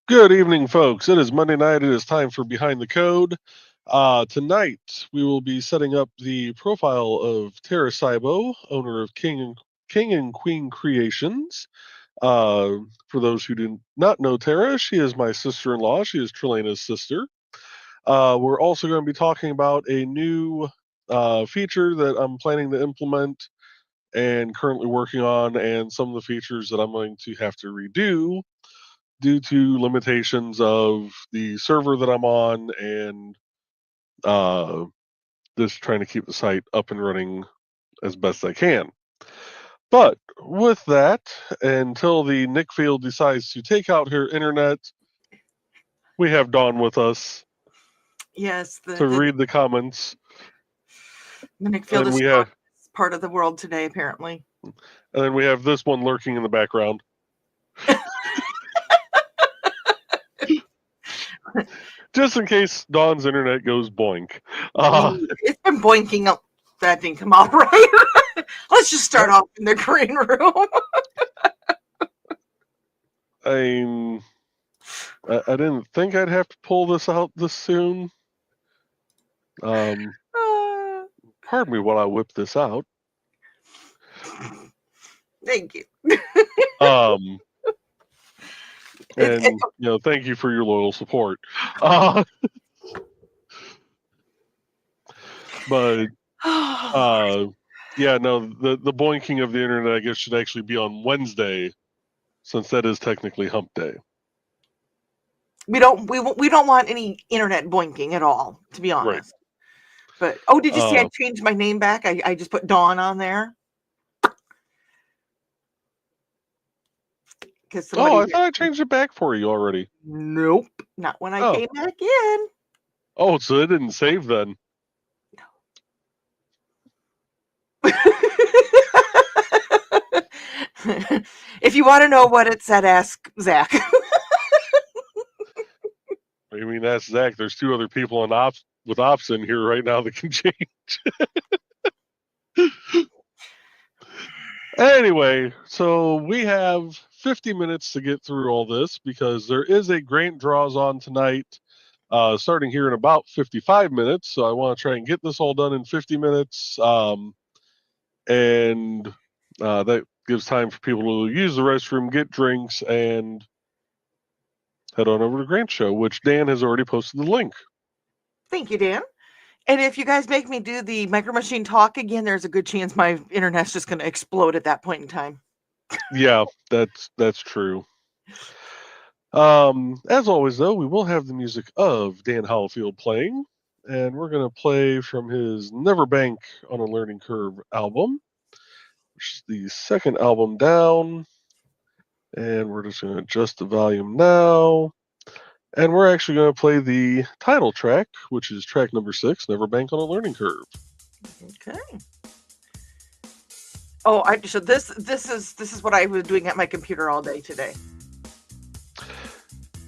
Good evening, folks. It is Monday night. It is time for Behind the Code. Tonight, we will be setting up the profile of Tara Saibo, owner of King and Queen Creations. For those who do not know Tara, she is my sister-in-law. She is Trelena's sister. We're also going to be talking about a new feature that I'm planning to implement and currently working on, and some of the features that I'm going to have to redo due to limitations of the server that I'm on and just trying to keep the site up and running as best I can. But with that, until the Nick Field decides to take out her internet, we have Dawn with us. Yes, to read the comments. The Nick Field is part of the world today, apparently. And then we have this one lurking in the background. Just in case Dawn's internet goes boink. It's been boinking up. That didn't come out right. Let's just start off in the green room. I didn't think I'd have to pull this out this soon. Pardon me while I whip this out. Thank you. And thank you for your loyal support. But the boinking of the internet, I guess, should actually be on Wednesday, since that is technically hump day. We don't want any internet boinking at all, to be honest. Right. But did you see I changed my name back? I just put Dawn on there. I thought I changed it back for you already. Nope, not when I came back in. Oh, so it didn't save then. No. If you want to know what it said, ask Zach. You mean ask Zach? There's two other people with ops in here right now that can change. Anyway, so we have 50 minutes to get through all this because there is a grant draws on tonight, starting here in about 55 minutes. So I want to try and get this all done in 50 minutes. And that gives time for people to use the restroom, get drinks, and head on over to Grant Show, which Dan has already posted the link. Thank you, Dan. And if you guys make me do the Micro Machine talk again, there's a good chance my internet's just going to explode at that point in time. Yeah, that's true. As always, though, we will have the music of Dan Hollifield playing, and we're going to play from his Never Bank on a Learning Curve album, which is the second album down. And we're just going to adjust the volume now. And we're actually going to play the title track, which is track number 6, Never Bank on a Learning Curve. Okay. So this is what I was doing at my computer all day today.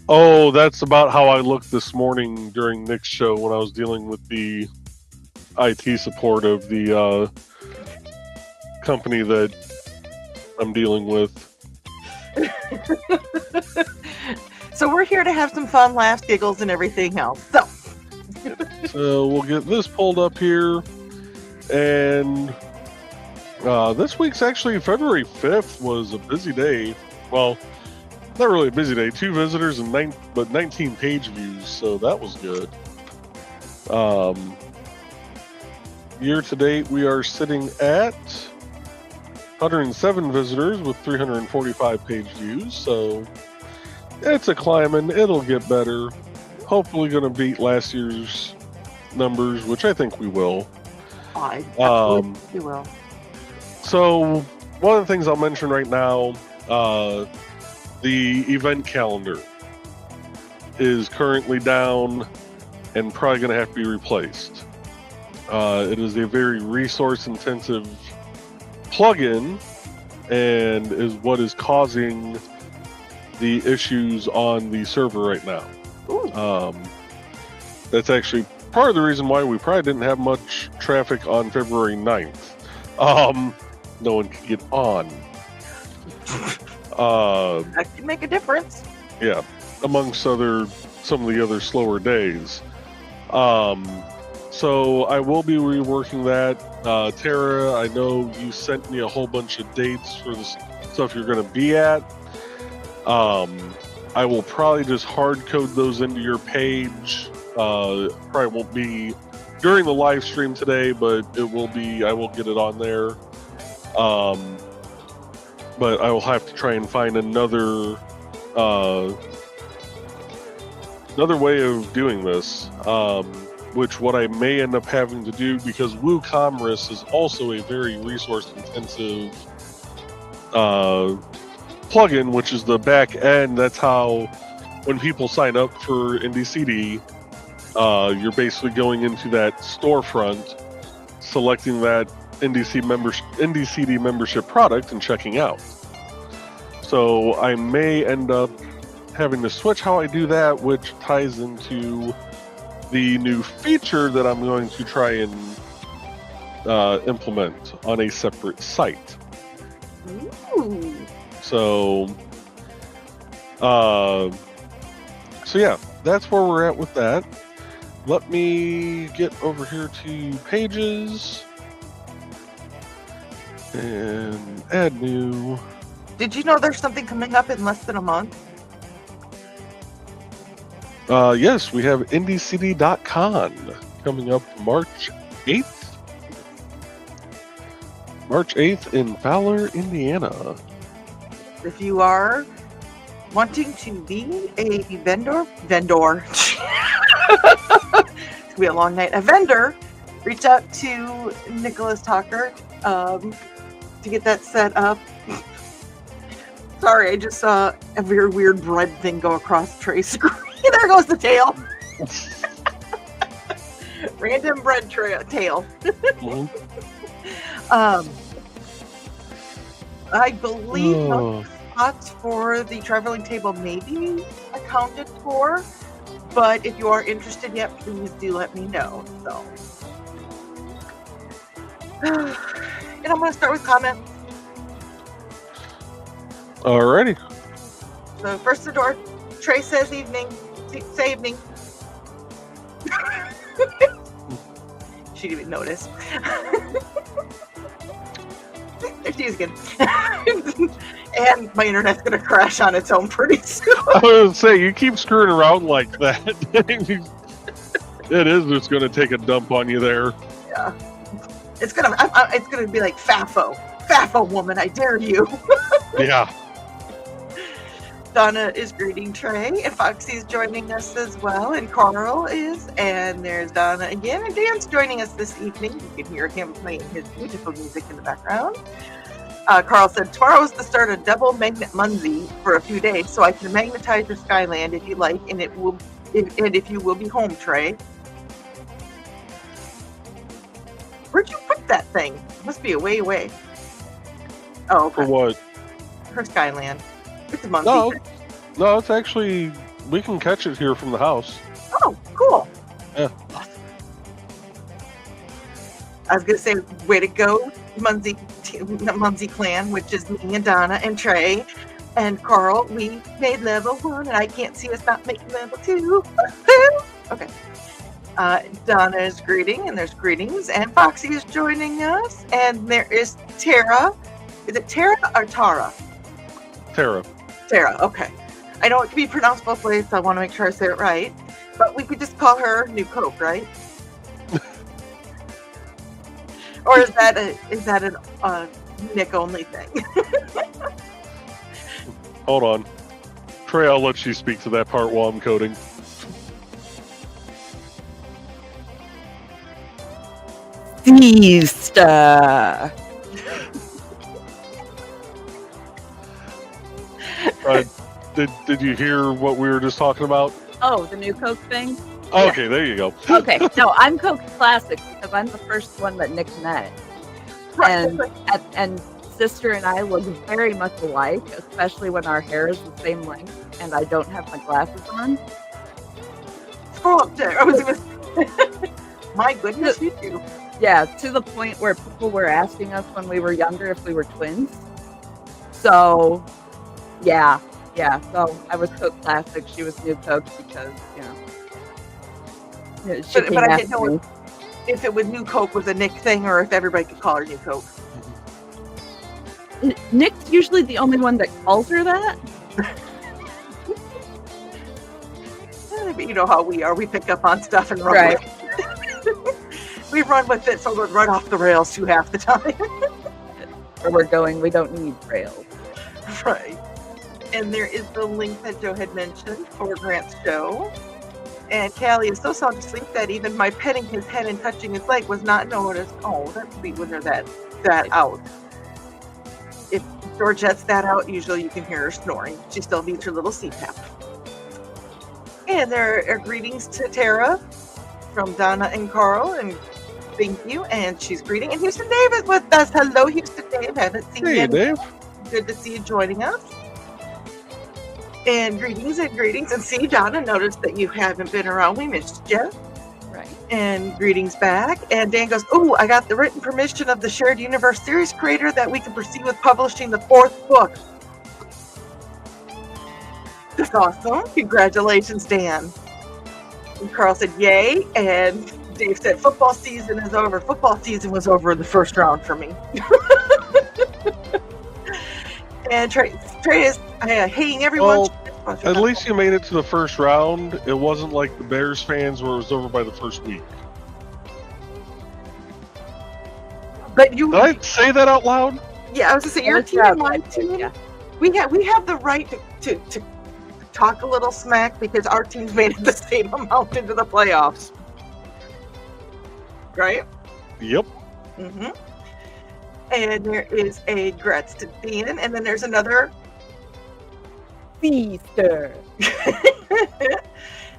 Oh, that's about how I looked this morning during Nick's show when I was dealing with the IT support of the company that I'm dealing with. So we're here to have some fun, laughs, giggles, and everything else. So we'll get this pulled up here. And this week's actually February 5th was a busy day. Well, not really a busy day. 2 visitors and 19 page views, so that was good. Year to date, we are sitting at 107 visitors with 345 page views, so it's a climbing. It'll get better. Hopefully going to beat last year's numbers, which I think we will. I absolutely will. So one of the things I'll mention right now, the event calendar is currently down and probably going to have to be replaced. It is a very resource-intensive plugin and is what is causing the issues on the server right now. That's actually part of the reason why we probably didn't have much traffic on February 9th. No one could get on. That can make a difference. Yeah, amongst some of the other slower days. So I will be reworking that. Tara, I know you sent me a whole bunch of dates for the stuff you're going to be at. I will probably just hard code those into your page. Probably won't be during the live stream today, but it will be. I will get it on there. But I will have to try and find another way of doing this. Which what I may end up having to do, because WooCommerce is also a very resource-intensive plugin, which is the back end. That's how, when people sign up for IndieCD, you're basically going into that storefront, selecting that IndieCD membership product and checking out. So I may end up having to switch how I do that, which ties into the new feature that I'm going to try and implement on a separate site. Ooh. So yeah, that's where we're at with that. Let me get over here to pages and add new. Did you know there's something coming up in less than a month? Yes, we have IndieCD.con coming up March 8th. March 8th in Fowler, Indiana. If you are wanting to be a vendor, it's going to be a long night. A vendor, reach out to Nicholas Talker to get that set up. Sorry, I just saw a very weird bread thing go across Trey's screen. There goes the tail. Random bread tail. I believe most spots for the traveling table may be accounted for, but if you are interested yet, please do let me know. So, and I'm going to start with comments. Alrighty. So first the door. Trey says evening. Say evening. She didn't even notice. There she is again. And my internet's going to crash on its own pretty soon. I was going to say, you keep screwing around like that. It is just going to take a dump on you there. Yeah. It's gonna be like Fafo woman, I dare you. Yeah. Donna is greeting Trey, and Foxy's joining us as well, and Carl is, and there's Donna again, and Dan's joining us this evening. You can hear him playing his beautiful music in the background. Carl said, tomorrow is the start of Double Magnet Monday for a few days, so I can magnetize your Skyland if you like, and if you will be home, Trey. Where'd you put that thing? It must be way away. Oh, okay. For what? Her Skyland. It's a monkey. No, it's actually, we can catch it here from the house. Oh, cool. Yeah. I was going to say, way to go, Munzie clan, which is me and Donna and Trey and Carl. We made level 1, and I can't see us not making level 2. Okay. Donna is greeting, and there's greetings, and Foxy is joining us, and there is Tara. Is it Tara or Tara? Tara. Tara, okay. I know it can be pronounced both ways, so I want to make sure I say it right. But we could just call her New Coke, right? Or is that a Nick only thing? Hold on. Trey, I'll let you speak to that part while I'm coding. Feast. Did you hear what we were just talking about? Oh, the new Coke thing? Oh, okay, there you go. Okay, no, I'm Coke Classic because I'm the first one that Nick met. And sister and I look very much alike, especially when our hair is the same length and I don't have my glasses on. Scroll up there. My goodness, you do. Yeah, to the point where people were asking us when we were younger if we were twins. So Yeah. So I was Coke Classic. She was New Coke because, she came But I after didn't know me. if it was New Coke was a Nick thing or if everybody could call her New Coke. Nick's usually the only one that calls her that. But you know how we are. We pick up on stuff and run Right. with it. We run with it so we're right off the rails too half the time. Where we're going, we don't need rails. Right. And there is the link that Joe had mentioned for Grant's show. And Callie is so sound asleep that even my petting his head and touching his leg was not noticed. Oh, that's sweet when they're that out. If Georgette's that out, usually you can hear her snoring. She still needs her little CPAP. And there are greetings to Tara from Donna and Carl, and thank you. And she's greeting. And Houston Dave is with us. Hello, Houston Dave. Haven't seen you. Hey, Dave. Good to see you joining us. And greetings. And see, Donna, noticed that you haven't been around. We missed you. Right. And greetings back. And Dan goes, "Oh, I got the written permission of the Shared Universe series creator that we can proceed with publishing the 4th book." That's awesome. Congratulations, Dan. And Carl said, "Yay." And Dave said, "Football season is over." Football season was over in the first round for me. And Trey is hating everyone. Well, at least you made it to the first round. It wasn't like the Bears fans where it was over by the first week. But you, Did I say that out loud? yeah, I was gonna say your team and my team. Yeah. We have the right to talk a little smack because our teams made it the same amount into the playoffs, right? Yep. Mm-hmm. And there is a Gretz to Dan, and then there's another Feaster.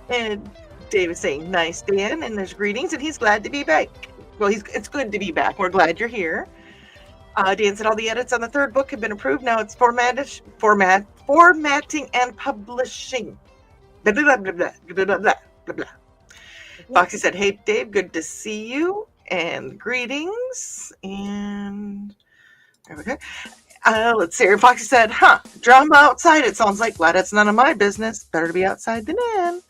And Dave is saying, "Nice, Dan," and there's greetings, and he's glad to be back. Well, it's good to be back. We're glad you're here. Dan said all the edits on the 3rd book have been approved. Now it's formatting and publishing. Blah, blah, blah, blah, blah, blah, blah, blah, blah. Foxy said, "Hey, Dave, good to see you." And greetings. And there we go. Let's see. Foxy said, "Drama outside. It sounds like glad it's none of my business. Better to be outside than in."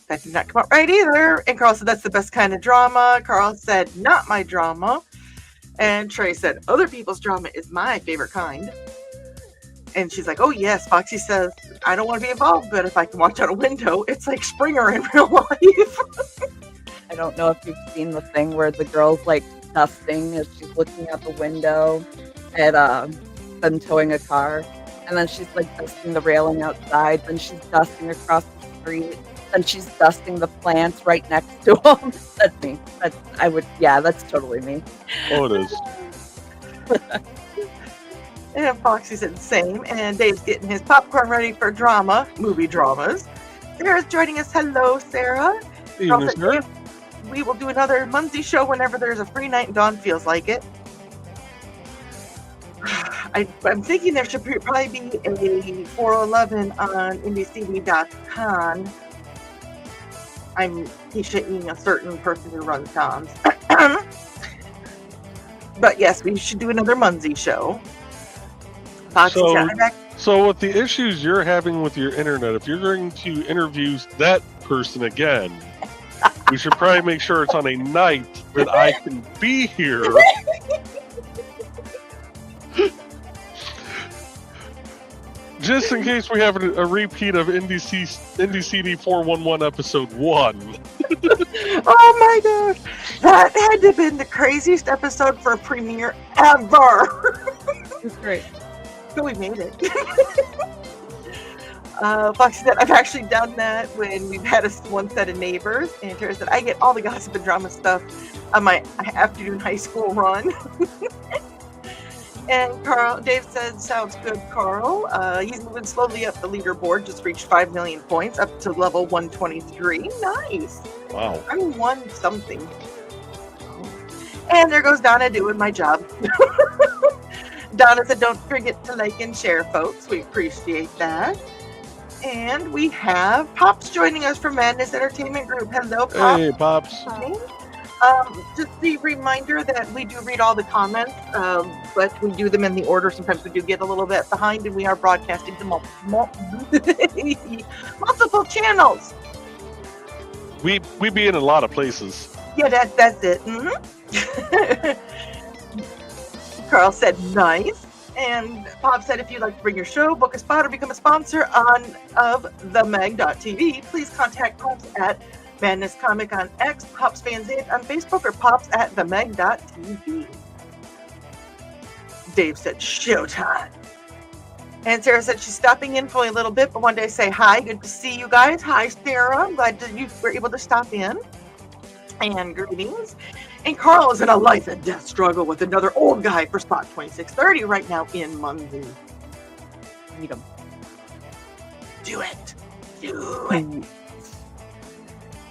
That did not come out right either. And Carl said, "That's the best kind of drama." Carl said, "Not my drama." And Trey said, "Other people's drama is my favorite kind." And she's like, "Oh, yes." Foxy says, "I don't want to be involved, but if I can watch out a window, it's like Springer in real life." I don't know if you've seen the thing where the girl's like dusting as she's looking out the window at them towing a car, and then she's like dusting the railing outside, then she's dusting across the street, then she's dusting the plants right next to them. That's me. That's totally me. Oh, it is. And Foxy said same. And Dave's getting his popcorn ready for movie dramas. Sarah's joining us. Hello, Sarah. Evening, Sarah. We will do another Monday show whenever there's a free night and Dawn feels like it. I'm thinking there should probably be a 411 on IndieCD.com. I'm Keisha-ing a certain person who runs comms. But yes, we should do another Munzie show. So with the issues you're having with your internet, if you're going to interview that person again, we should probably make sure it's on a night that I can be here. Just in case we have a repeat of IndieCD 411 episode 1. Oh my gosh. That had to have been the craziest episode for a premiere ever. It was great. So we made it. Foxy said, "I've actually done that when we've had one set of neighbors." And Tara said, "I get all the gossip and drama stuff on my afternoon high school run." And Dave said, "Sounds good, Carl." He's moving slowly up the leaderboard, just reached 5 million points, up to level 123. Nice. Wow. I'm 1 something. And there goes Donna doing my job. Donna said, "Don't forget to like and share, folks. We appreciate that." And we have Pops joining us from Madness Entertainment Group. Hello, Pops. Hey, Pops. Hi. Just the reminder that we do read all the comments, but we do them in the order. Sometimes we do get a little bit behind, and we are broadcasting to multiple channels. We be in a lot of places. Yeah, that's it. Carl said nice. And Bob said, if you'd like to bring your show, book a spot, or become a sponsor of themeg.tv, please contact Pops at Madness Comic on X, Pops Fans Inc. on Facebook, or Pops at themeg.tv. Dave said, showtime. And Sarah said she's stopping in for a little bit, but one day say hi. Good to see you guys. Hi, Sarah. I'm glad that you were able to stop in. And greetings. And Carl is in a life and death struggle with another old guy for spot 2630 right now in Muncie. Meet him. Do it. Do it.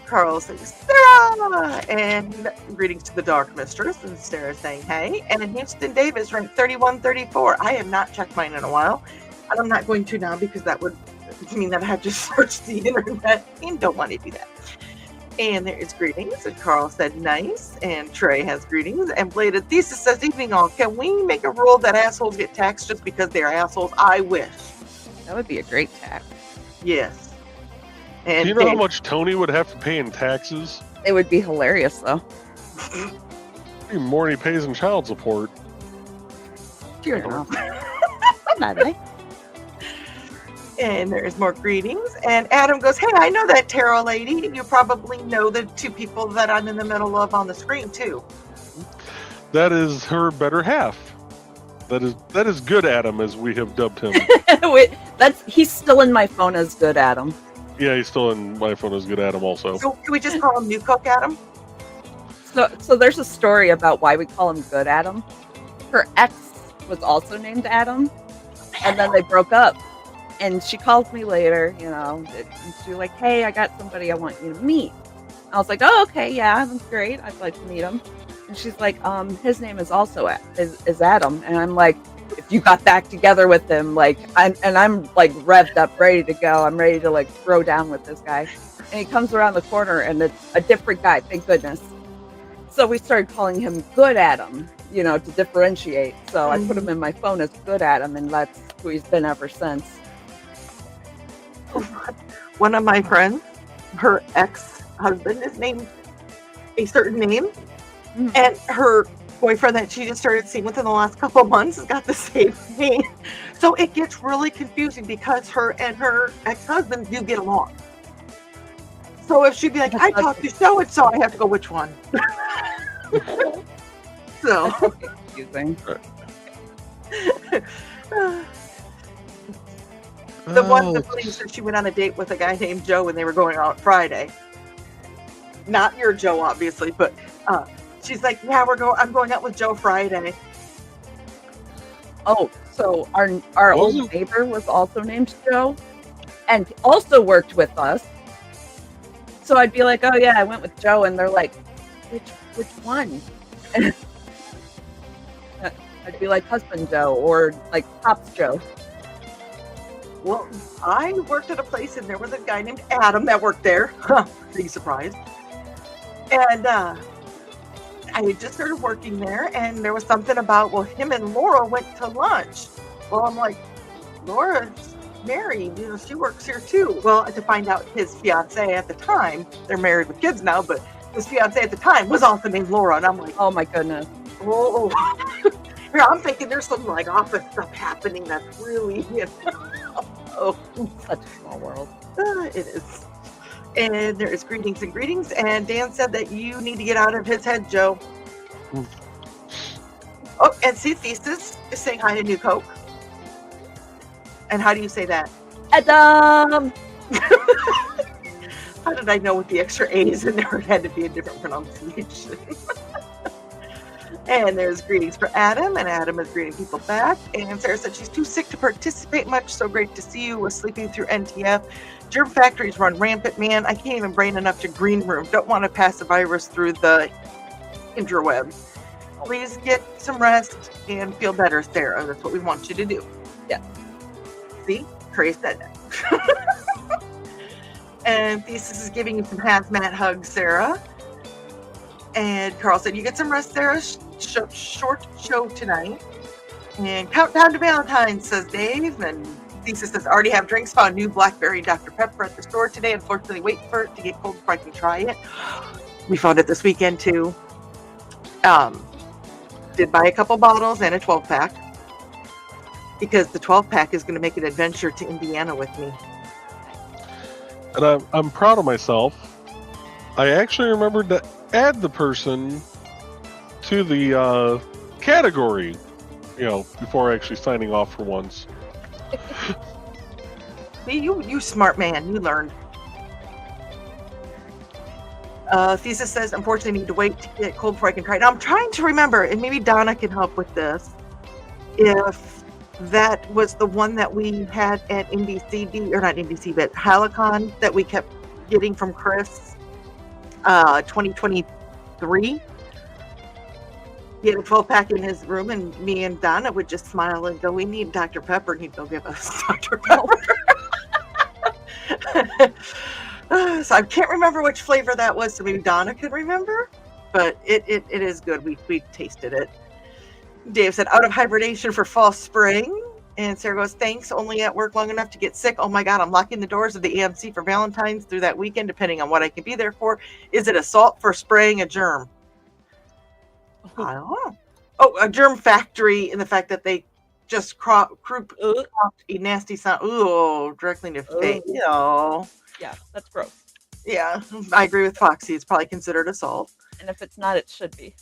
Carl says, Sarah! And greetings to the Dark Mistress. And Sarah saying, hey. And in Houston, Davis ranked 3134. I have not checked mine in a while. And I'm not going to now because that would mean that I have to search the internet. And don't want to do that. And there is greetings. And Carl said, nice. And Trey has greetings. And Bladed Thesis says, evening all. Can we make a rule that assholes get taxed just because they're assholes? I wish. That would be a great tax. Yes. And Do you know how much Tony would have to pay in taxes? It would be hilarious, though. Even more than he pays in child support. Dear enough. Bye-bye. And there's more greetings. And Adam goes, hey, I know that tarot lady. You probably know the two people that I'm in the middle of on the screen, too. That is her better half. That is good Adam, as we have dubbed him. Wait, he's still in my phone as good Adam. Yeah, he's still in my phone as good Adam also. So can we just call him New Coke Adam? So there's a story about why we call him good Adam. Her ex was also named Adam, and then they broke up. And she calls me later, and she's like, hey, I got somebody I want you to meet. I was like, oh, okay, yeah, that's great. I'd like to meet him. And she's like, his name is also is Adam. And I'm like, if you got back together with him, I'm like revved up, ready to go. I'm ready to like throw down with this guy. And he comes around the corner and it's a different guy, thank goodness. So we started calling him Good Adam, to differentiate. So I put him in my phone as Good Adam, and that's who he's been ever since. One of my friends, her ex-husband is named a certain name, and her boyfriend that she just started seeing within the last couple of months has got the same name. So it gets really confusing because her and her ex-husband do get along. So if she'd be like, I talked to so-and-so, I have to go, which one? So confusing. The one that believes that she went on a date with a guy named Joe when they were going out Friday. Not your Joe, obviously, but she's like, yeah, I'm going out with Joe Friday. Oh, so our old neighbor was also named Joe and also worked with us. So I'd be like, oh yeah, I went with Joe, and they're like, which one? And I'd be like husband Joe or like Pops Joe. Well, I worked at a place and there was a guy named Adam that worked there. Big surprise. And I had just started working there, and there was something about, well, him and Laura went to lunch. Well, I'm like, Laura's married, she works here too. Well, to find out his fiance at the time, they're married with kids now, but his fiance at the time was also named Laura. And I'm like, oh my goodness. Oh. Yeah, I'm thinking there's some like office stuff happening that's really, oh, such a small world. It is. And there is greetings and greetings. And Dan said that you need to get out of his head, Joe. Oh, and see, Thesis is saying hi to New Coke. And how do you say that? Adam! How did I know with the extra A's in there it had to be a different pronunciation? And there's greetings for Adam, and Adam is greeting people back. And Sarah said she's too sick to participate much. So great to see you. Was sleeping through NTF. Germ factories run rampant, man. I can't even brain enough to green room. Don't want to pass the virus through the interwebs. Please get some rest and feel better, Sarah. That's what we want you to do. Yeah. See? Trey said that. And Thesis is giving you some hazmat hugs, Sarah. And Carl said, "You get some rest, Sarah. Short show tonight." And countdown to Valentine's, says Dave. And Thesis says, "Already have drinks. Found new blackberry Dr. Pepper at the store today. Unfortunately, wait for it to get cold before I can try it." We found it this weekend too. Did buy a couple bottles and a 12-pack because the 12-pack is going to make an adventure to Indiana with me. And I'm proud of myself. I actually remembered to add the person to the category, before actually signing off for once. You smart man. You learned. Thesis says, "Unfortunately, need to wait to get cold before I can try it." Now, I'm trying to remember, and maybe Donna can help with this, if that was the one that we had at IndieCD, or not IndieCD, but Halicon that we kept getting from Chris, 2023. He had a 12-pack in his room, and me and Donna would just smile and go, "We need Dr. Pepper," and he'd go give us Dr. Pepper. So I can't remember which flavor that was, so maybe Donna could remember, but it is good. We tasted it. Dave said, "Out of hibernation for fall spring." And Sarah goes, "Thanks, only at work long enough to get sick. Oh my God, I'm locking the doors of the AMC for Valentine's through that weekend, depending on what I can be there for. Is it assault for spraying a germ?" I don't know. Oh, a germ factory in the fact that they just cropped a nasty sound. Ooh, directly in your face. Yeah, that's gross. Yeah, I agree with Foxy. It's probably considered assault. And if it's not, it should be.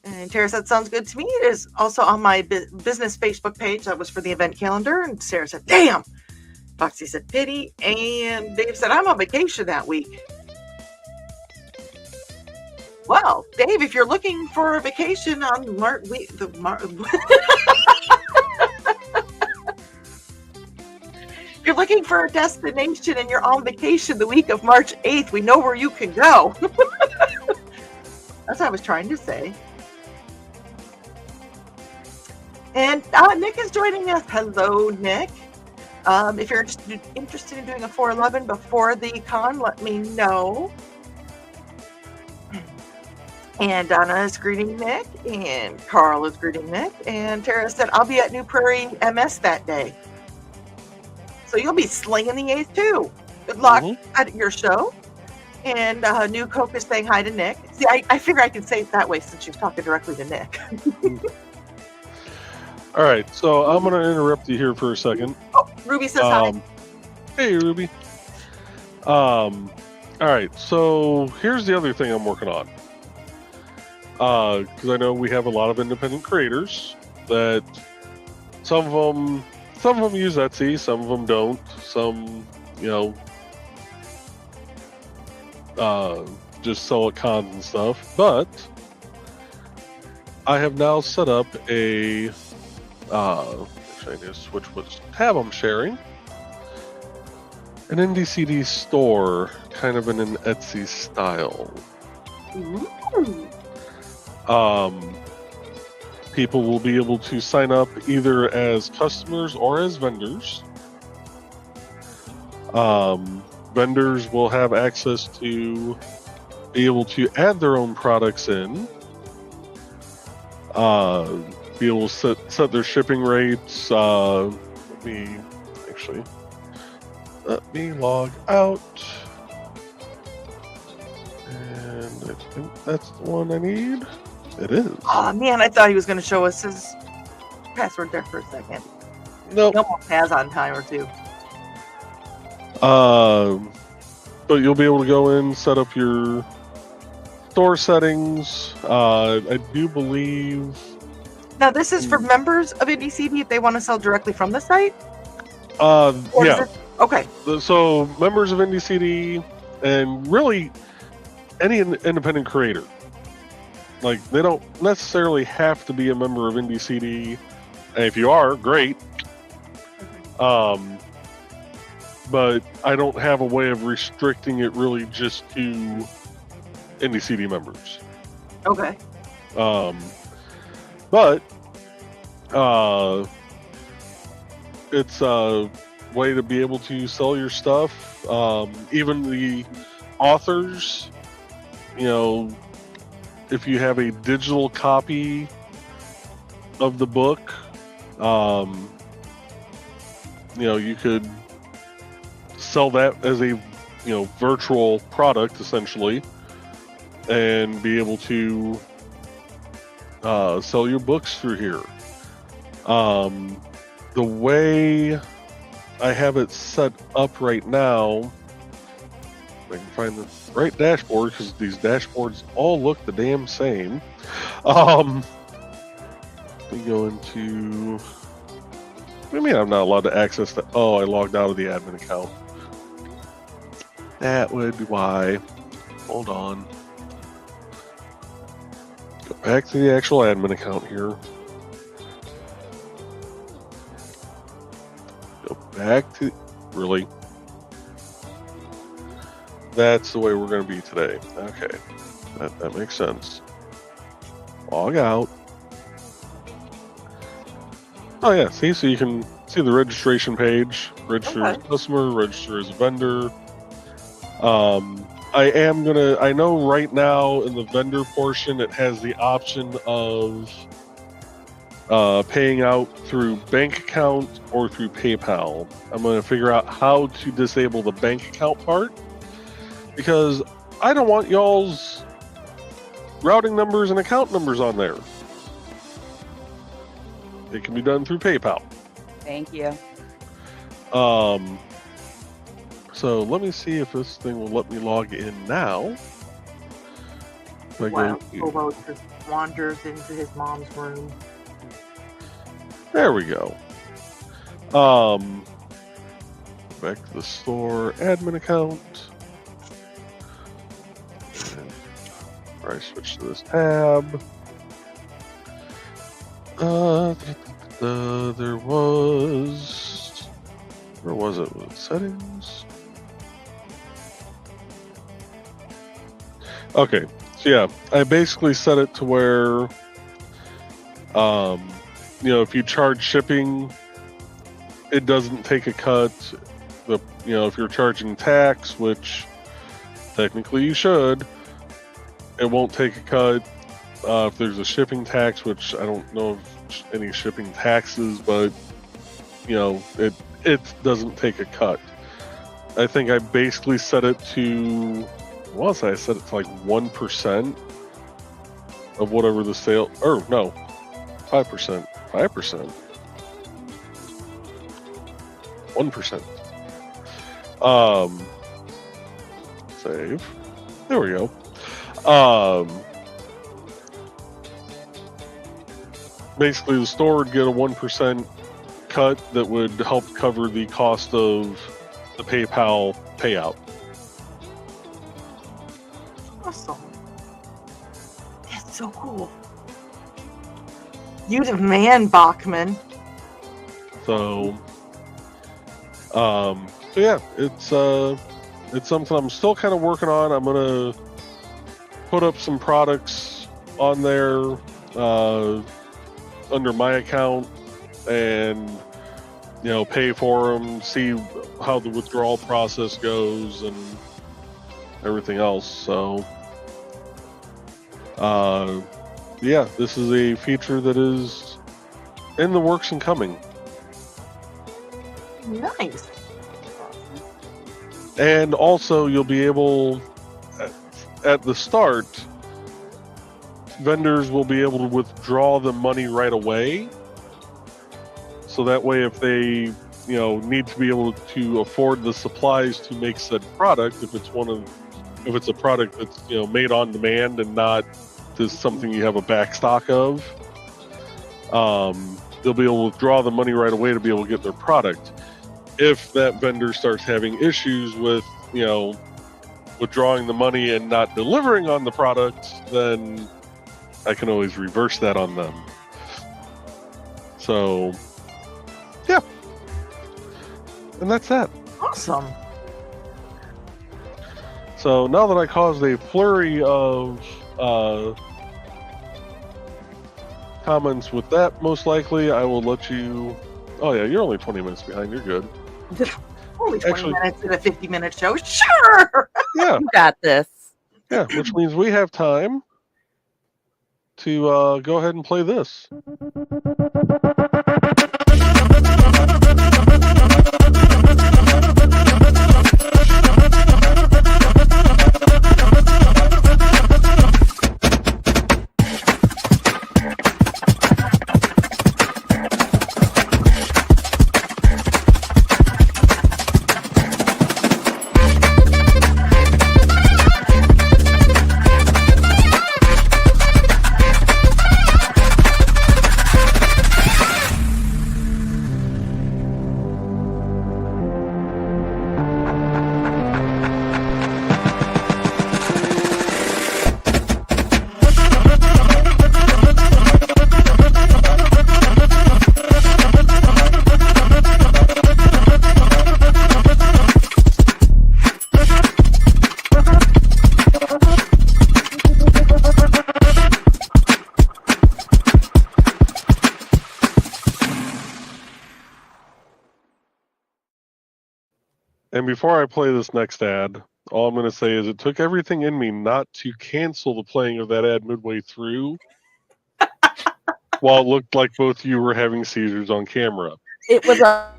And Tara said, "Sounds good to me." It is also on my business Facebook page. That was for the event calendar. And Sarah said, "Damn." Foxy said, "Pity." And Dave said, "I'm on vacation that week." Well, Dave, if you're looking for a vacation on if you're looking for a destination and you're on vacation the week of March 8th, we know where you can go. That's what I was trying to say. And Nick is joining us. Hello, Nick. If you're interested in doing a 411 before the con, let me know. And Donna is greeting Nick, and Carl is greeting Nick, and Tara said, "I'll be at New Prairie MS that day." So you'll be slinging the eighth too. Good luck at your show. And New Coke is saying hi to Nick. See, I figure I can say it that way since she's talking directly to Nick. All right, so I'm going to interrupt you here for a second. Oh, Ruby says hi. Hey, Ruby. All right, so here's the other thing I'm working on. Because I know we have a lot of independent creators that some of them use Etsy, some of them don't. Some, just sell at cons and stuff. But I have now set up a actually I need to switch which tab I'm sharing. An IndieCD store, kind of in an Etsy style. Ooh. People will be able to sign up either as customers or as vendors. Vendors will have access to be able to add their own products in, be able to set their shipping rates. Let me log out. And I think that's the one I need. It is. Oh man, I thought he was going to show us his password there for a second. Nope. He almost has on time or two. But you'll be able to go in, set up your store settings. I do believe. Now this is for members of IndieCD if they want to sell directly from the site. Yeah. Okay. So members of IndieCD and really any independent creator. Like, they don't necessarily have to be a member of IndieCD. And if you are, great. But I don't have a way of restricting it really just to IndieCD members. Okay. But it's a way to be able to sell your stuff. Even the authors, if you have a digital copy of the book, you could sell that as a virtual product essentially, and be able to sell your books through here. The way I have it set up right now, if I can find the right dashboard, because these dashboards all look the damn same. We go into. What do you mean I'm not allowed to access that? Oh, I logged out of the admin account. That would be why. Hold on. Go back to the actual admin account here. Go back to. Really? That's the way we're going to be today. Okay. That makes sense. Log out. Oh yeah, see, so you can see the registration page. Register as a customer, register as a vendor. I know right now in the vendor portion it has the option of paying out through bank account or through PayPal. I'm going to figure out how to disable the bank account part, because I don't want y'all's routing numbers and account numbers on there. It can be done through PayPal. Thank you. So let me see if this thing will let me log in now. Wow, Bobo just wanders into his mom's room. There we go. Back to the store admin account. And I switch to this tab. There was. Where was it? Settings. Okay, so yeah, I basically set it to where, if you charge shipping, it doesn't take a cut. If you're charging tax, which technically you should, it won't take a cut. If there's a shipping tax, which I don't know of any shipping taxes, but it doesn't take a cut. I think I basically set it to. I set it to like 1% of whatever the sale. Or no, 5%. 5%. 1%. Save. There we go. Basically, the store would get a 1% cut that would help cover the cost of the PayPal payout. Awesome. That's so cool. You the man, Bachman. So yeah, it's something I'm still kind of working on. I'm gonna put up some products on there under my account and pay for them, see how the withdrawal process goes and everything else. So yeah, this is a feature that is in the works and coming. Nice. And also you'll be able, at the start, vendors will be able to withdraw the money right away. So that way, if they, need to be able to afford the supplies to make said product, if it's a product that's, made on demand and not just something you have a back stock of, they'll be able to withdraw the money right away to be able to get their product. If that vendor starts having issues with, withdrawing the money and not delivering on the product, then I can always reverse that on them. So, yeah. And that's that. Awesome. So now that I caused a flurry of comments with that, most likely I will let you. Oh yeah, you're only 20 minutes behind. You're good. Only 20 minutes in a 50-minute show. Sure. Yeah. You got this. Yeah, which means we have time to go ahead and play this. And before I play this next ad, all I'm going to say is it took everything in me not to cancel the playing of that ad midway through while it looked like both of you were having seizures on camera. It was a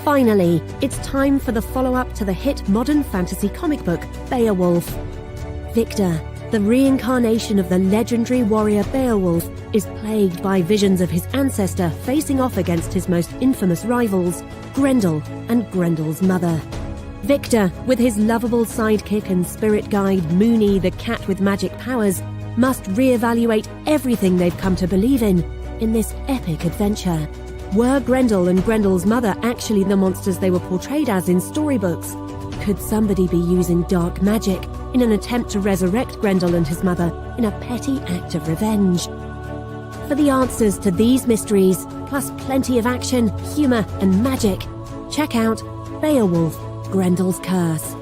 Finally, it's time for the follow-up to the hit modern fantasy comic book, Beowulf. Victor, the reincarnation of the legendary warrior Beowulf, is plagued by visions of his ancestor facing off against his most infamous rivals, Grendel and Grendel's mother. Victor, with his lovable sidekick and spirit guide Moony the cat with magic powers, must reevaluate everything they've come to believe in this epic adventure. Were Grendel and Grendel's mother actually the monsters they were portrayed as in storybooks? Could somebody be using dark magic in an attempt to resurrect Grendel and his mother in a petty act of revenge? For the answers to these mysteries, plus plenty of action, humour and magic, check out Beowulf, Grendel's Curse.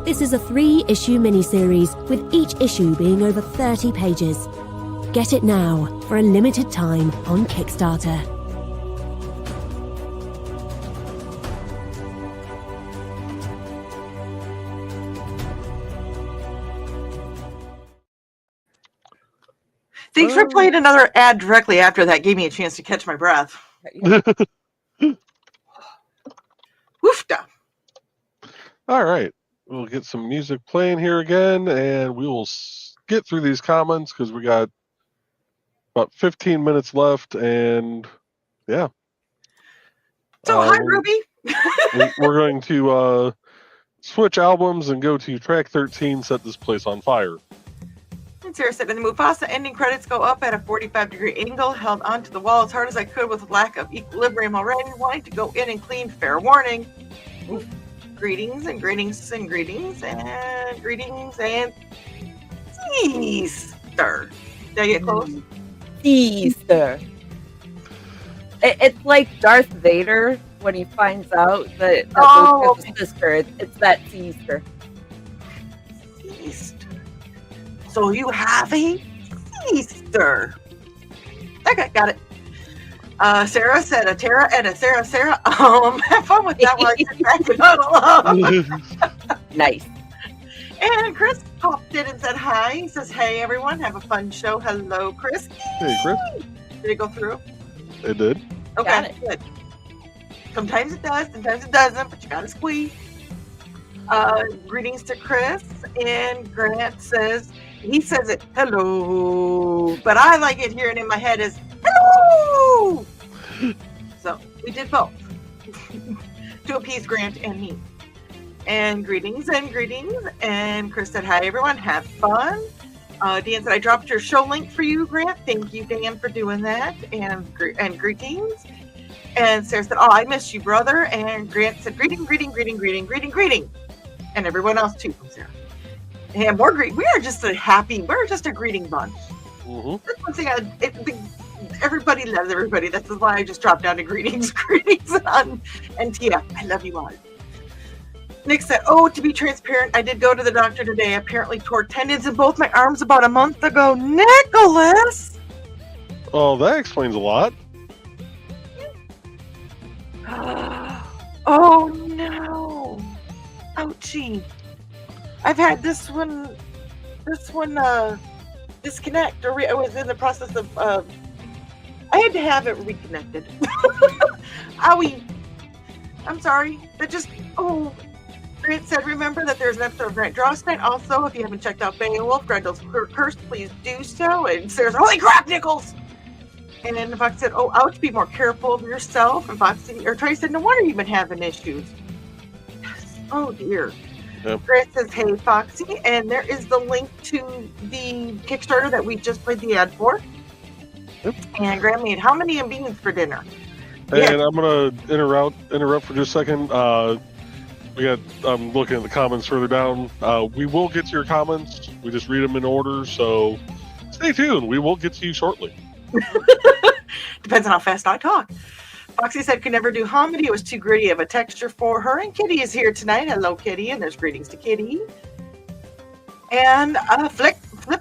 This is a 3-issue miniseries, with each issue being over 30 pages. Get it now for a limited time on Kickstarter. Thanks for playing another ad directly after that. Gave me a chance to catch my breath. Woofda. All right. We'll get some music playing here again, and we will get through these comments because we got about 15 minutes left, and yeah. So, hi, Ruby. We're going to switch albums and go to track 13, Set This Place on Fire. And Sarah said, in the Mufasa ending credits go up at a 45-degree angle, held onto the wall as hard as I could with lack of equilibrium already, wanting to go in and clean. Fair warning. Oof. Greetings and greetings and greetings and greetings and Easter. Did I get close? Easter. It's like Darth Vader when he finds out that Luke is his sister. It's that Easter. Easter. So you have a Easter. Okay, got it. Sarah said a Tara and a Sarah. Have fun with that one. Nice. And Chris popped in and said hi. He says, hey, everyone. Have a fun show. Hello, Chris. Hey, Chris. Did it go through? It did. Okay, good. Sometimes it does, sometimes it doesn't, but you got to squeeze. Greetings to Chris. And Grant says, he says it, hello. But I like it hearing in my head is, hello. So we did both to appease Grant and me. And greetings and greetings. And Chris said, hi, everyone. Have fun. Dan said, I dropped your show link for you, Grant. Thank you, Dan, for doing that. And greetings. And Sarah said, oh, I miss you, brother. And Grant said, greeting. And everyone else, too, from Sarah. And more greeting. We are just a greeting bunch. Mm-hmm. That's one thing everybody loves everybody. That's why I just dropped down to greetings on NTF. I love you all. Nick said, oh, to be transparent, I did go to the doctor today. Apparently tore tendons in both my arms about a month ago. Nicholas! Oh, that explains a lot. Oh, no. Ouchie. I've had this one disconnect, or I was in the process of, I had to have it reconnected. Owie. I'm sorry. That just, Grant said, remember that there's an episode of Grant Draws tonight. Also, if you haven't checked out Beowulf, Grendel's Curse, please do so. And Sarah's, holy crap, Nichols! And then Fox said, ouch, be more careful of yourself. And Foxy, or Trey said, no wonder you've been having issues. Yes. Oh, dear. Yep. Grant says, hey, Foxy. And there is the link to the Kickstarter that we just played the ad for. Yep. And Grant made how many beans for dinner? And I'm going to interrupt for just a second. I'm looking at the comments further down. We will get to your comments. We just read them in order, so stay tuned. We will get to you shortly. Depends on how fast I talk. Foxy said could never do hominy. It was too gritty of a texture for her. And Kitty is here tonight. Hello, Kitty. And there's greetings to Kitty. And Flip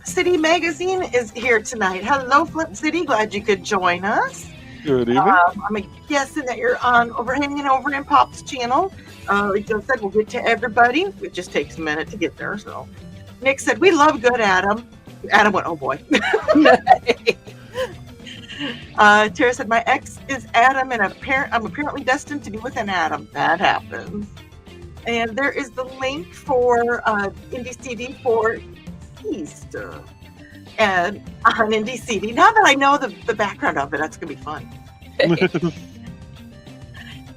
City Magazine is here tonight. Hello, Flip City. Glad you could join us. Good evening. I'm guessing that you're hanging over in Pop's channel. Like Joe said, we'll get to everybody. It just takes a minute to get there. So Nick said, we love good Adam. Adam went, oh boy. Tara said, my ex is Adam, and I'm apparently destined to be with an Adam. That happens. And there is the link for IndieCD for East. And on IndieCD. Now that I know the background of it, that's going to be fun.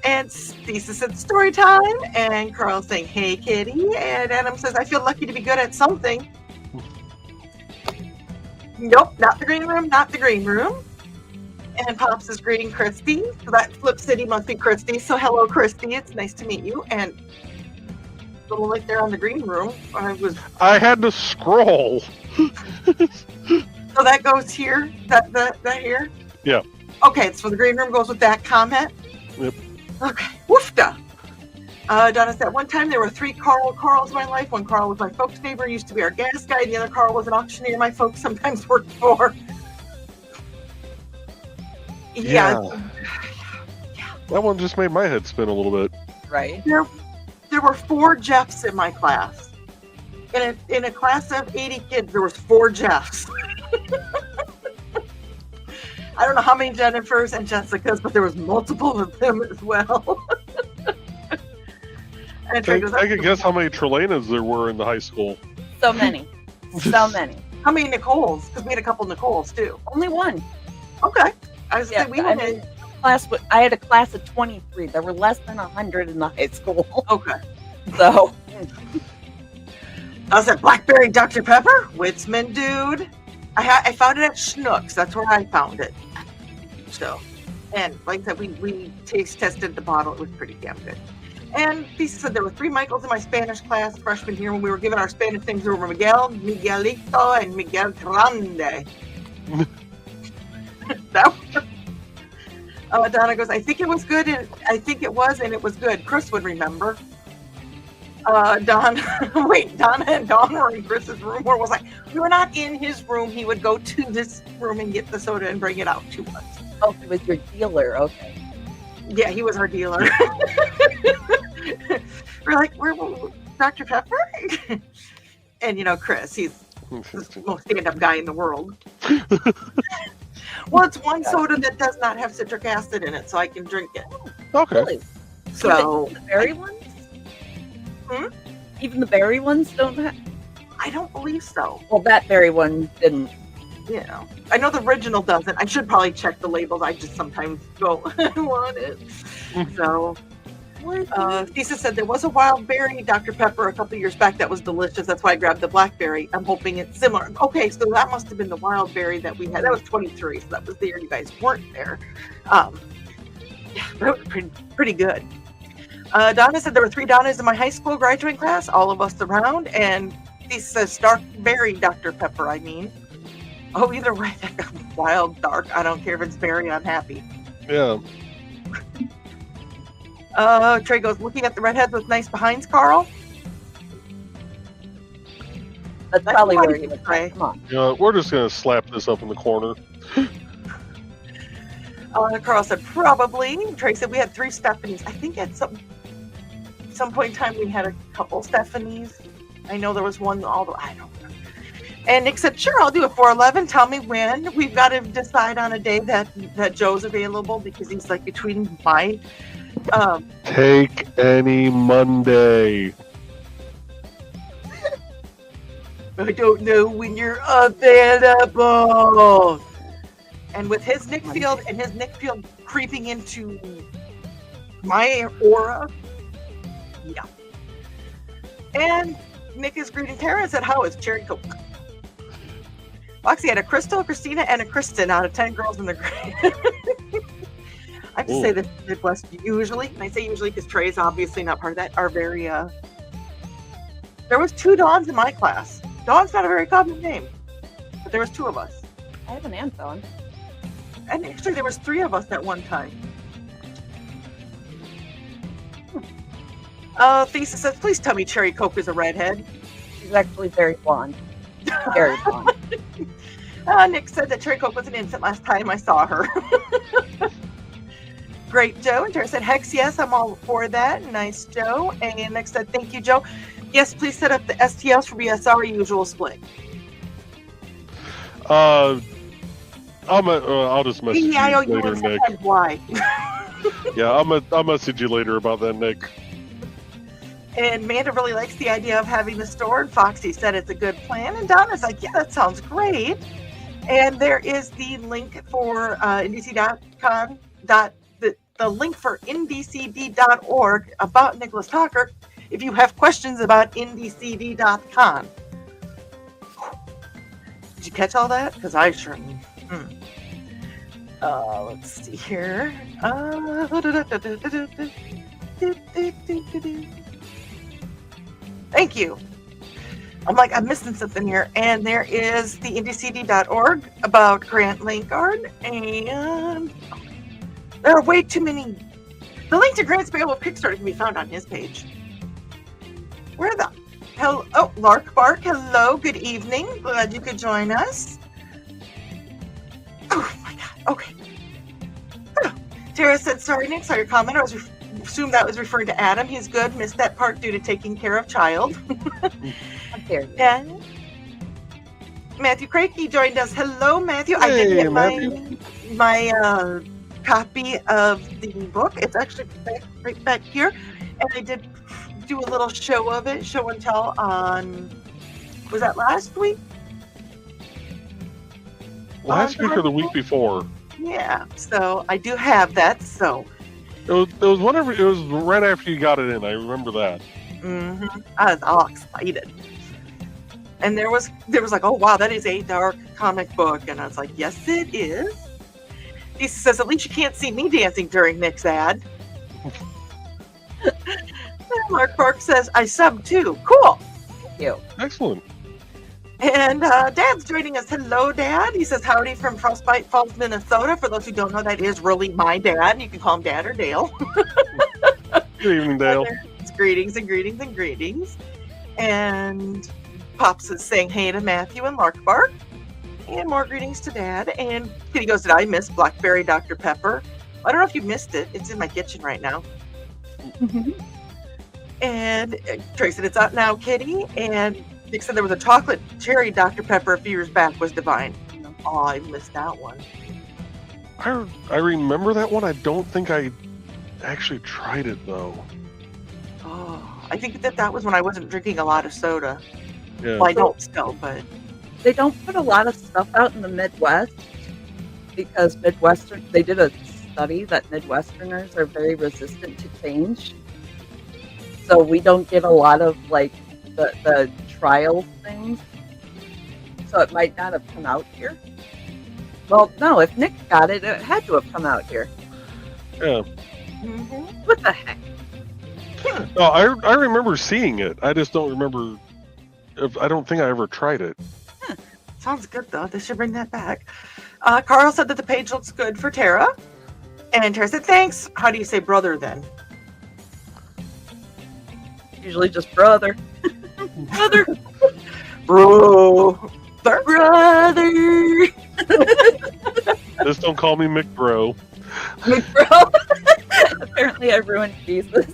And Lisa said, story time. And Carl saying, hey, Kitty. And Adam says, I feel lucky to be good at something. Nope, not the green room, not the green room. And Pops is greeting Christy. So that Flip City must be Christy. So hello, Christy. It's nice to meet you. And little link there on the green room. I had to scroll. So that goes here? That here? Yeah. Okay, so the green room goes with that comment? Yep. Okay. Woofda. Donna said, one time there were 3 Carls in my life. One Carl was my folks' neighbor, used to be our gas guy. The other Carl was an auctioneer my folks sometimes worked for. Yeah. That one just made my head spin a little bit. Right. There were 4 Jeffs in my class. In a class of 80 kids, there was 4 Jeffs. I don't know how many Jennifers and Jessicas, but there was multiple of them as well. And I could guess how many Trelanas there were in the high school. So many. So many. How many Nicoles? Because we had a couple Nicoles too. Only one. Okay. I was saying I had a class of 23. There were less than 100 in the high school. Okay. So I was at Blackberry Dr. Pepper, Witzman dude. I found it at Schnucks. That's where I found it. So, and like I said, we taste tested the bottle. It was pretty damn good. And Lisa said there were 3 Michaels in my Spanish class freshman year when we were given our Spanish things. There were Miguel, Miguelito, and Miguel Grande. Donna goes, I think it was good, and I think it was, and it was good. Chris would remember. Donna and Dawn were in Chris's room. Where was I? We were not in his room. He would go to this room and get the soda and bring it out to us. oh, he was your dealer. Okay. Yeah, he was our dealer. We're like, where Dr. Pepper? And Chris, he's the most stand-up guy in the world. Well, it's one soda that does not have citric acid in it, so I can drink it. Okay. Really? So the berry ones? Hmm? Even the berry ones don't have? I don't believe so. Well, that berry one didn't. I know the original doesn't. I should probably check the labels. I just sometimes go, I want it. So, Lisa said there was a wild berry Dr. Pepper a couple years back that was delicious. That's why I grabbed the blackberry. I'm hoping it's similar. Okay, so that must have been the wild berry that we had. That was 23, so that was the year you guys weren't there. Yeah, that was pretty good. Donna said there were 3 Donnas in my high school graduating class, all of us around, and Lisa says dark berry Dr. Pepper, I mean. Oh, either way, wild, dark. I don't care if it's berry, I'm happy. Yeah. Trey goes, looking at the redheads with nice behinds, Carl. That's probably where he was. Trey. Come on. We're just going to slap this up in the corner. Carl said, probably. Trey said, we had 3 Stephanies. I think it's something some point in time we had a couple Stephanies. I know there was one, although I don't know. And Nick said, sure, I'll do a 411. Tell me when. We've got to decide on a day that Joe's available because he's like between my... Take any Monday. I don't know when you're available. And with his Nick Field creeping into my aura, yeah. And Nick is greeting Tara and said, how is Cherry Coke? Foxy had a Crystal, Christina, and a Kristen out of 10 girls in the grade. I have to say that Midwest usually, and I say usually because Trey's obviously not part of that, are very, there was 2 Dawns in my class. Dawn's not a very common name, but there was 2 of us. I have an aunt, Dawn. And actually there was 3 of us at one time. Thesis says, please tell me Cherry Coke is a redhead. She's actually very blonde. Very blonde. Nick said that Cherry Coke was an infant last time I saw her. Great, Joe. And Tara said, Hex, yes, I'm all for that. Nice, Joe. And Nick said, thank you, Joe. Yes, please set up the STLs for BSR usual split. I'll just message you later, Nick. Why? Yeah, I'll message you later about that, Nick. And Amanda really likes the idea of having the store, and Foxy said it's a good plan. And Donna's like, yeah, that sounds great. And there is the link for IndieCD.com. The link for IndieCD.org about Nicholas Talker if you have questions about IndieCD.com. Did you catch all that? Because I sure. Let's see here. Thank you. I'm like, I'm missing something here. And there is the IndieCD.org about Grant Linkard. And there are way too many. The link to Grant's Beowulf Kickstarter can be found on his page. Where the hell? Oh, Lark Bark. Hello. Good evening. Glad you could join us. Oh my God. Okay. Tara said, sorry, Nick, saw your comment. I assume that was referring to Adam. He's good. Missed that part due to taking care of child. And Matthew Crakey joined us. Hello, Matthew. Hey, I did get Matthew. my copy of the book. It's actually right back here. And I did do a little show of it, show and tell on, was that last week? Last week or the week before? Yeah, so I do have that. So it was right after you got it in. I remember that. I was all excited, and there was like, oh wow, that is a dark comic book, and I was like, yes, it is. He says, at least you can't see me dancing during Nick's ad. Mark Park says, I sub too. Cool. Thank you. Excellent. And Dad's joining us. Hello, Dad. He says, howdy from Frostbite Falls, Minnesota. For those who don't know, that is really my dad. You can call him Dad or Dale. Good evening, Dale. It's greetings and greetings and greetings. And Pops is saying hey to Matthew and Lark Bark. And more greetings to Dad. And Kitty goes, did I miss Blackberry Dr. Pepper? I don't know if you missed it. It's in my kitchen right now. And Trey said, it's out now, Kitty. And Nick said there was a chocolate cherry Dr. Pepper a few years back was divine. Oh, I missed that one. I remember that one. I don't think I actually tried it, though. Oh, I think that was when I wasn't drinking a lot of soda. Yeah. Well, I don't still, but... They don't put a lot of stuff out in the Midwest because they did a study that Midwesterners are very resistant to change. So we don't get a lot of like the trial things. So it might not have come out here. Well, no, if Nick got it, it had to have come out here. Yeah. What the heck? No, I remember seeing it. I just don't remember. I don't think I ever tried it. Sounds good, though. They should bring that back. Carl said that the page looks good for Tara. And Tara said, thanks. How do you say brother, then? Usually just brother. Brother. Bro. Brother. Just don't call me McBro. McBro. Apparently I ruined Jesus.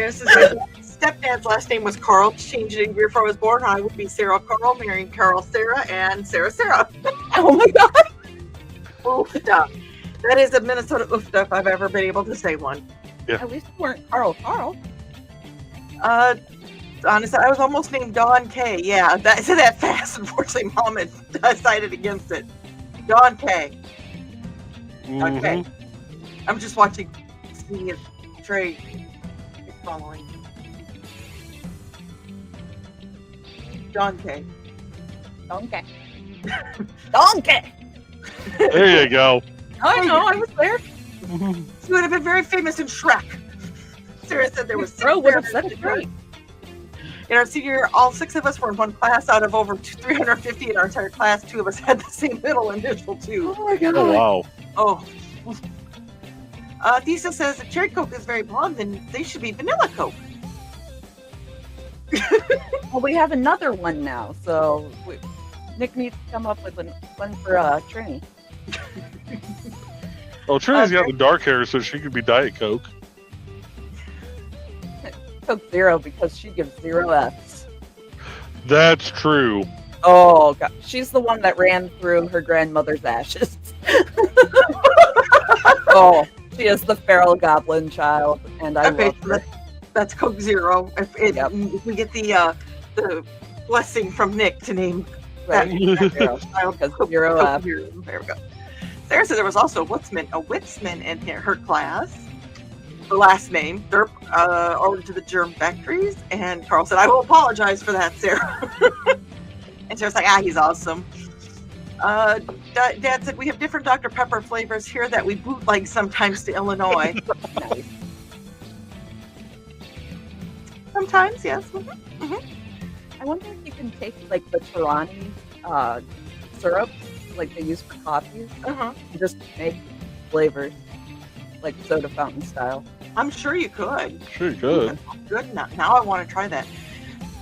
Sarah says my stepdad's last name was Carl. Changed it before I was born. I would be Sarah Carl, marrying Carl Sarah, and Sarah Sarah. Oh my god. Oofda. That is a Minnesota oofda if I've ever been able to say one. At least you weren't Carl. Honestly, I was almost named Dawn K. Yeah, that said that fast. Unfortunately, Mom had decided against it. Dawn K. Mhm. Okay. I'm just watching, see if Trey is following. Dawn K. Donkey. Donkey. There you go. I know, I was there. She would have been very famous in Shrek. Sarah said there was six Bro would have Sarahs said it great. in our senior year. All 6 of us were in one class out of over 350 in our entire class. 2 of us had the same middle initial too. Oh my god. Oh wow. Oh. Lisa says if cherry Coke is very blonde, then they should be vanilla Coke. Well, we have another one now, so Nick needs to come up with one for Trini. Oh, Trinity's got the dark hair, so she could be Diet Coke. Coke Zero because she gives 0 Fs. That's true. Oh god, she's the one that ran through her grandmother's ashes. Oh, she is the feral goblin child, and I Okay, love so her. that's Coke Zero. If Yep. we get the blessing from Nick to name Right. that Zero, child because Coke 0 Coke F. Zero. There we go. Sarah said there was also a Witzman in her class. The last name, Derp, ordered to the germ factories, and Carl said, "I will apologize for that, Sarah." And Sarah's like, "He's awesome." Dad said we have different Dr. Pepper flavors here that we bootleg sometimes to Illinois. Nice. Sometimes, yes. I wonder if you can take like the Tarani syrup, like they use for coffees, Uh-huh. and just make flavors, like soda fountain style. I'm sure you could. Sure you could. Good. Now I want to try that.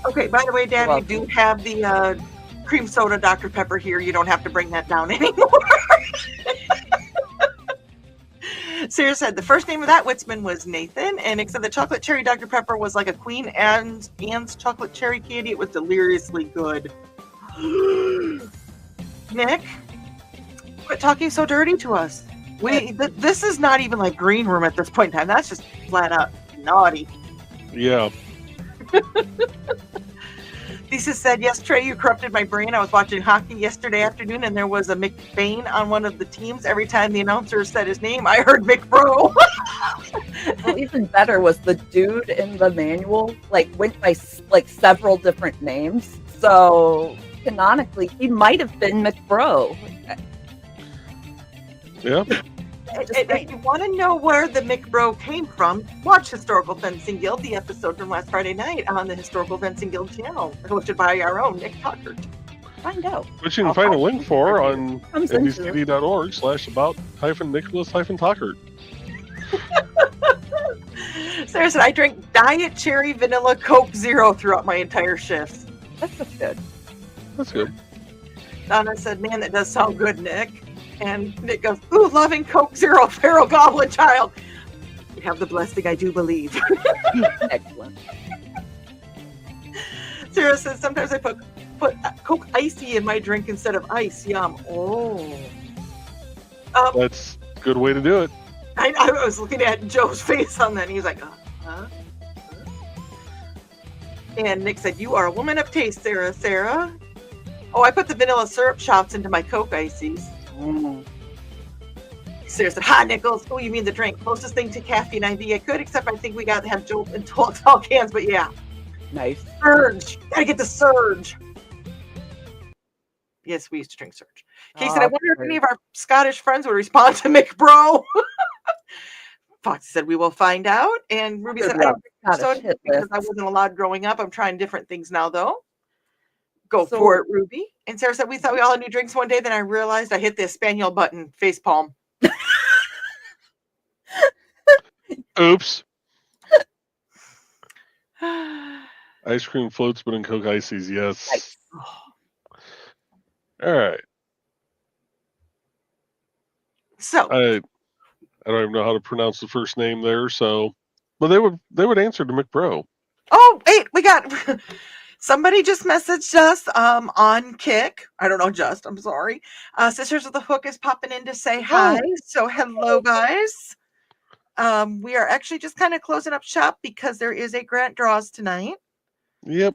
Okay, by the way, Dad, You're we do have the cream soda Dr. Pepper here. You don't have to bring that down anymore. Sarah said the first name of that Witzman was Nathan, and except the chocolate cherry Dr. Pepper was like a Queen Anne's chocolate cherry candy. It was deliriously good. Nick, quit talking so dirty to us. This is not even like green room at this point in time. That's just flat out naughty. Yeah. Lisa said, yes, Trey, you corrupted my brain. I was watching hockey yesterday afternoon, and there was a McBain on one of the teams. Every time the announcer said his name, I heard McBro. Well, even better was the dude in the manual, like, went by like several different names. So canonically, he might have been McBro. Yeah. If you want to know where the McBro came from, watch Historical Fencing Guild, the episode from last Friday night on the Historical Fencing Guild channel, hosted by our own Nick Tucker. Find out. Which you can find a link for on Comes into it. IndieCD.org/about-Tucker. Sarah said, I drank Diet Cherry Vanilla Coke Zero throughout my entire shift. That's just good. That's good. Donna said, man, that does sound good, Nick. And Nick goes, ooh, loving Coke Zero, feral goblin child. You have the blessing, I do believe. Excellent. Sarah says, sometimes I put Coke Icy in my drink instead of ice. Yum. Oh. That's a good way to do it. I was looking at Joe's face on that, and he was like, huh? And Nick said, you are a woman of taste, Sarah. Sarah. Oh, I put the vanilla syrup shots into my Coke Ices. Mm. Sarah said, ha, Nichols. Oh, you mean the drink. Closest thing to caffeine I could, except I think we got to have Jolt and tall cans, but yeah. Nice. Surge. Gotta get the Surge. Yes, we used to drink Surge. He said, I wonder if any of our Scottish friends would respond to McBro. Fox said, we will find out. And Ruby said, I don't drink soda because I wasn't allowed growing up. I'm trying different things now, though. Go for it, Ruby. And Sarah said, we thought we all had new drinks one day. Then I realized I hit the Espanol button. Face palm. Oops. Ice cream floats, but in Coke Ices, yes. Nice. All right. So I don't even know how to pronounce the first name there, so But they would answer to McBro. Oh, wait, we got somebody just messaged us on Kick. I don't know, I'm sorry. Sisters of the Hook is popping in to say hi. So hello, guys. We are actually just kind of closing up shop because there is a grant draws tonight. Yep.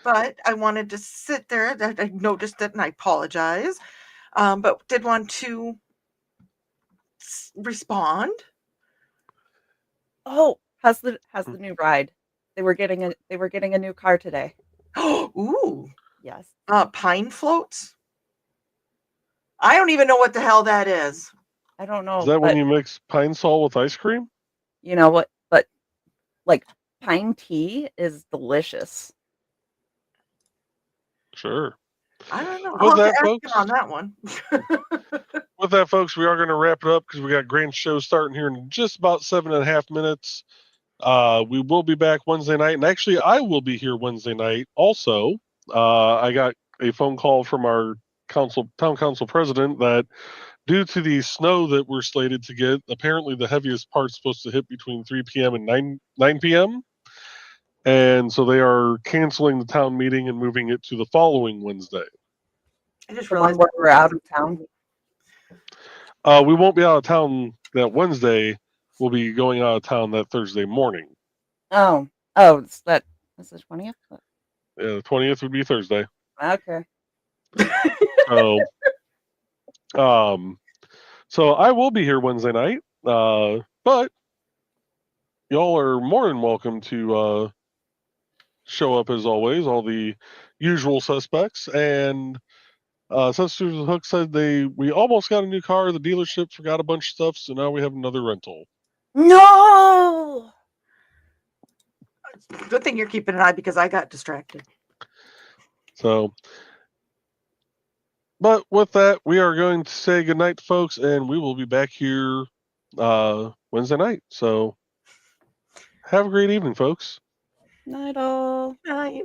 But I wanted to sit there. I noticed it and I apologize. But did want to respond. Oh, how's the new ride? They were getting a new car today. Ooh. Yes. Pine floats. I don't even know what the hell that is. I don't know. Is that when you mix pine sol with ice cream? You know what? But like pine tea is delicious. Sure. I don't know. With I'll that, have to folks. ask him on that one. With that, folks, we are going to wrap it up because we got grand show starting here in just about 7.5 minutes. We will be back Wednesday night, and actually, I will be here Wednesday night. Also, I got a phone call from our town council president that due to the snow that we're slated to get, apparently the heaviest part's supposed to hit between 3 p.m. and 9 p.m. And so they are canceling the town meeting and moving it to the following Wednesday. I just The one realized where we're out of town. We won't be out of town that Wednesday. We'll be going out of town that Thursday morning. Oh, it's the 20th? Yeah, the 20th would be Thursday. Okay. So, so I will be here Wednesday night, but y'all are more than welcome to show up as always, all the usual suspects. And Sisters of the Hook said we almost got a new car. The dealership forgot a bunch of stuff, so now we have another rental. No! Good thing you're keeping an eye because I got distracted. So, but with that, we are going to say goodnight, folks, and we will be back here Wednesday night. So, have a great evening, folks. Night all. Night.